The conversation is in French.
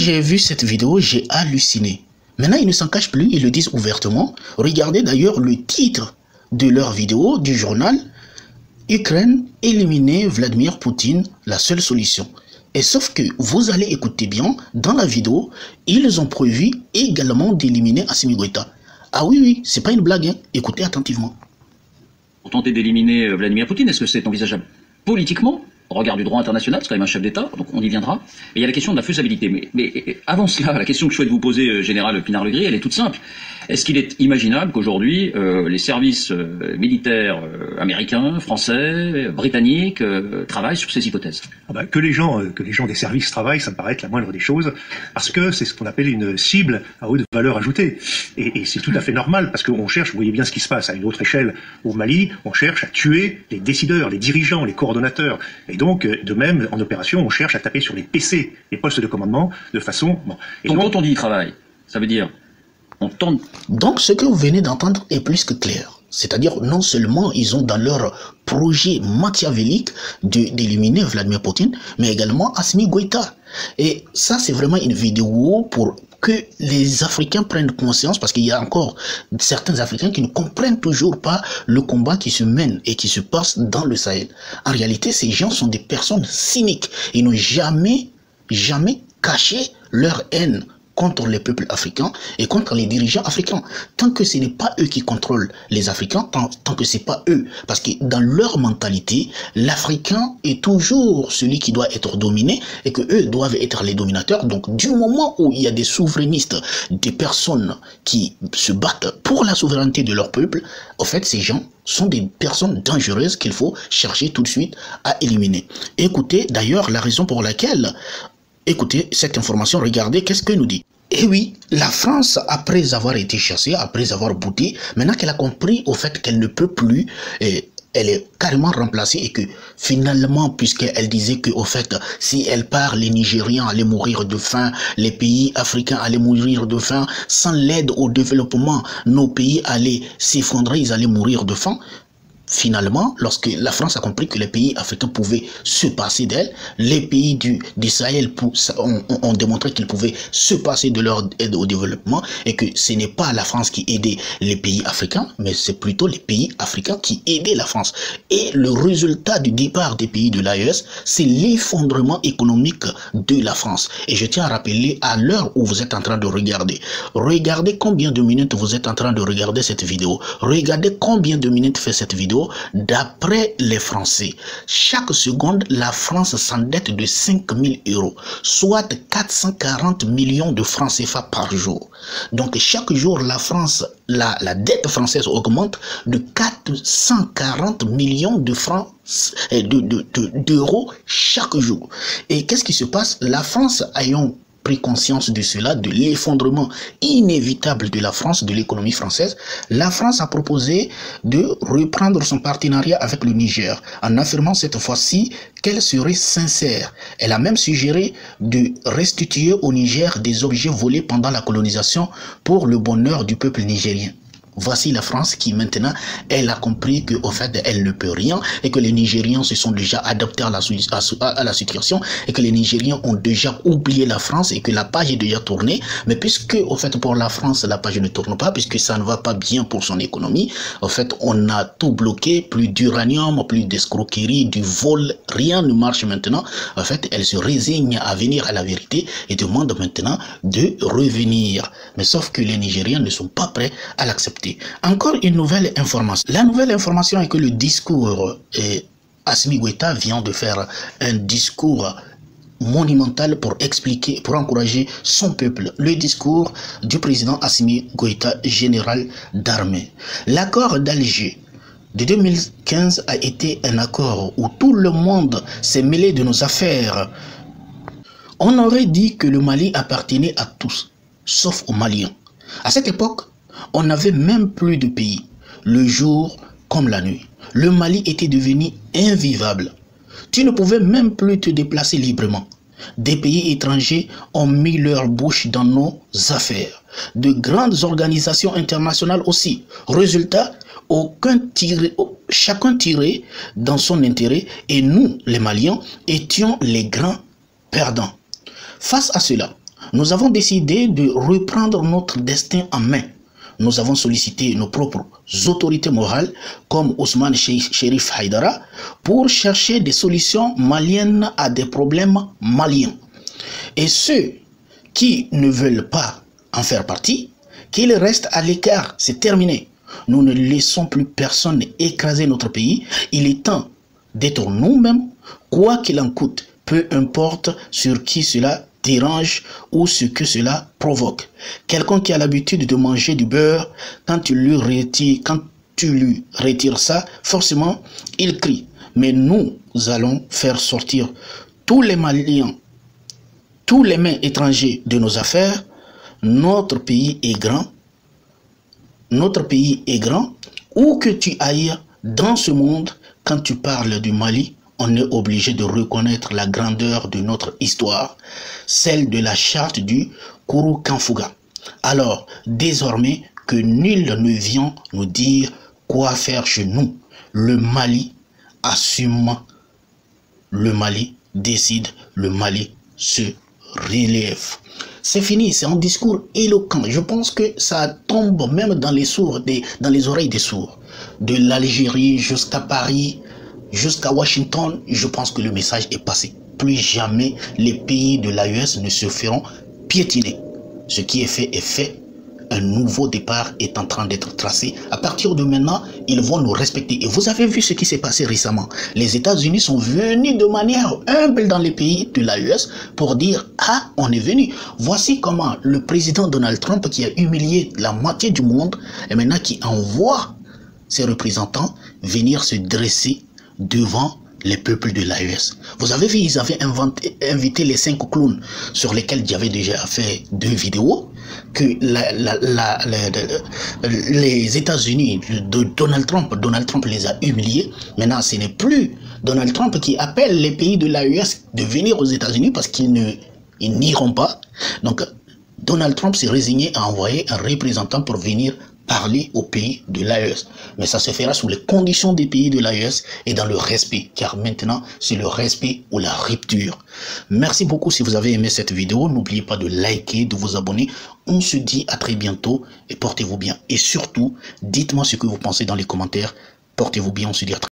j'ai vu cette vidéo, j'ai halluciné. Maintenant, ils ne s'en cachent plus, ils le disent ouvertement. Regardez d'ailleurs le titre de leur vidéo, du journal. Ukraine, éliminer Vladimir Poutine, la seule solution. Et sauf que vous allez écouter bien, dans la vidéo, ils ont prévu également d'éliminer Assimi Goïta. Ah oui, oui, c'est pas une blague, hein. Écoutez attentivement. Pour tenter d'éliminer Vladimir Poutine, est-ce que c'est envisageable politiquement, au regard du droit international, c'est quand même un chef d'État, donc on y viendra. Et il y a la question de la faisabilité. Mais avant cela, la question que je souhaite vous poser, Général Pinard-Legris, elle est toute simple. Est-ce qu'il est imaginable qu'aujourd'hui, les services militaires américains, français, britanniques travaillent sur ces hypothèses? Que les gens des services travaillent, ça me paraît être la moindre des choses, parce que c'est ce qu'on appelle une cible à haute valeur ajoutée. Et c'est tout à fait normal, parce qu'on cherche, vous voyez bien ce qui se passe à une autre échelle au Mali, on cherche à tuer les décideurs, les dirigeants, les coordonnateurs. Et donc, de même, en opération, on cherche à taper sur les PC, les postes de commandement, de façon... Bon. Et donc, quand on dit travail, ça veut dire... Donc, ce que vous venez d'entendre est plus que clair. C'est-à-dire, non seulement ils ont dans leur projet machiavélique d'éliminer Vladimir Poutine, mais également Assimi Goïta. Et ça, c'est vraiment une vidéo pour que les Africains prennent conscience, parce qu'il y a encore certains Africains qui ne comprennent toujours pas le combat qui se mène et qui se passe dans le Sahel. En réalité, ces gens sont des personnes cyniques. Ils n'ont jamais caché leur haine contre les peuples africains et contre les dirigeants africains. Tant que ce n'est pas eux qui contrôlent les Africains, tant que ce n'est pas eux. Parce que dans leur mentalité, l'Africain est toujours celui qui doit être dominé et que eux doivent être les dominateurs. Donc du moment où il y a des souverainistes, des personnes qui se battent pour la souveraineté de leur peuple, en fait ces gens sont des personnes dangereuses qu'il faut chercher tout de suite à éliminer. Écoutez d'ailleurs la raison pour laquelle... Écoutez cette information, regardez qu'est-ce que nous dit. Et oui, la France, après avoir été chassée, après avoir boudé, maintenant qu'elle a compris au fait qu'elle ne peut plus, elle est carrément remplacée et que finalement, puisqu'elle disait que au fait, si elle part, les Nigériens allaient mourir de faim, les pays africains allaient mourir de faim, sans l'aide au développement, nos pays allaient s'effondrer, ils allaient mourir de faim. Finalement, lorsque la France a compris que les pays africains pouvaient se passer d'elle, les pays du Sahel ont démontré qu'ils pouvaient se passer de leur aide au développement et que ce n'est pas la France qui aidait les pays africains, mais c'est plutôt les pays africains qui aidaient la France. Et le résultat du départ des pays de l'AES, c'est l'effondrement économique de la France. Et je tiens à rappeler, à l'heure où vous êtes en train de regarder, regardez combien de minutes vous êtes en train de regarder cette vidéo. Regardez combien de minutes fait cette vidéo. D'après les Français, chaque seconde, la France s'endette de 5 000 €, soit 440 millions de francs CFA par jour. Donc chaque jour, la France, la dette française augmente de 440 millions de francs d'euros chaque jour. Et qu'est-ce qui se passe? La France ayant pris conscience de cela, de l'effondrement inévitable de la France, de l'économie française, la France a proposé de reprendre son partenariat avec le Niger, en affirmant cette fois-ci qu'elle serait sincère. Elle a même suggéré de restituer au Niger des objets volés pendant la colonisation pour le bonheur du peuple nigérien. Voici la France qui maintenant, elle a compris qu'au fait, elle ne peut rien et que les Nigériens se sont déjà adaptés à la situation et que les Nigériens ont déjà oublié la France et que la page est déjà tournée. Mais puisque, au fait, pour la France, la page ne tourne pas, puisque ça ne va pas bien pour son économie, au fait, on a tout bloqué, plus d'uranium, plus d'escroquerie, du vol, rien ne marche maintenant. En fait, elle se résigne à venir à la vérité et demande maintenant de revenir. Mais sauf que les Nigériens ne sont pas prêts à l'accepter. Encore une nouvelle information. La nouvelle information est que le discours, Assimi Goïta vient de faire un discours monumental pour expliquer, pour encourager son peuple. Le discours du président Assimi Goïta, général d'armée. L'accord d'Alger de 2015 a été un accord où tout le monde s'est mêlé de nos affaires. On aurait dit que le Mali appartenait à tous, sauf aux Maliens. À cette époque, on n'avait même plus de pays, le jour comme la nuit. Le Mali était devenu invivable. Tu ne pouvais même plus te déplacer librement. Des pays étrangers ont mis leur bouche dans nos affaires. De grandes organisations internationales aussi. Résultat, chacun tirait dans son intérêt et nous, les Maliens, étions les grands perdants. Face à cela, Nous avons décidé de reprendre notre destin en main. Nous avons sollicité nos propres autorités morales, comme Ousmane Chérif Haïdara, pour chercher des solutions maliennes à des problèmes maliens. Et ceux qui ne veulent pas en faire partie, qu'ils restent à l'écart, c'est terminé. Nous ne laissons plus personne écraser notre pays. Il est temps d'être nous-mêmes, quoi qu'il en coûte, peu importe sur qui cela dérange ou ce que cela provoque. Quelqu'un qui a l'habitude de manger du beurre, quand tu lui retires ça, forcément, il crie. Mais nous allons faire sortir tous les Maliens, tous les mains étrangers de nos affaires. Notre pays est grand. Notre pays est grand. Où que tu ailles dans ce monde, quand tu parles du Mali, on est obligé de reconnaître la grandeur de notre histoire, celle de la charte du Kourou Kanfouga. Alors, désormais, que nul ne vienne nous dire quoi faire chez nous. Le Mali assume, le Mali décide, le Mali se relève. C'est fini, c'est un discours éloquent. Je pense que ça tombe même dans les oreilles des sourds. De l'Algérie jusqu'à Paris, jusqu'à Washington, je pense que le message est passé. Plus jamais les pays de l'AES ne se feront piétiner. Ce qui est fait est fait. Un nouveau départ est en train d'être tracé. À partir de maintenant, ils vont nous respecter. Et vous avez vu ce qui s'est passé récemment. Les États-Unis sont venus de manière humble dans les pays de l'AES pour dire « Ah, on est venu ». Voici comment le président Donald Trump, qui a humilié la moitié du monde, et maintenant qui envoie ses représentants venir se dresser devant les peuples de l'AES. Vous avez vu, ils avaient invité les 5 clowns sur lesquels j'avais déjà fait 2 vidéos, que les États-Unis de Donald Trump les a humiliés. Maintenant, ce n'est plus Donald Trump qui appelle les pays de l'AES de venir aux États-Unis parce qu'ils n'iront pas. Donc, Donald Trump s'est résigné à envoyer un représentant pour venir parler aux pays de l'AES. Mais ça se fera sous les conditions des pays de l'AES et dans le respect, car maintenant, c'est le respect ou la rupture. Merci beaucoup si vous avez aimé cette vidéo. N'oubliez pas de liker, de vous abonner. On se dit à très bientôt et portez-vous bien. Et surtout, dites-moi ce que vous pensez dans les commentaires. Portez-vous bien, on se dit à très bientôt.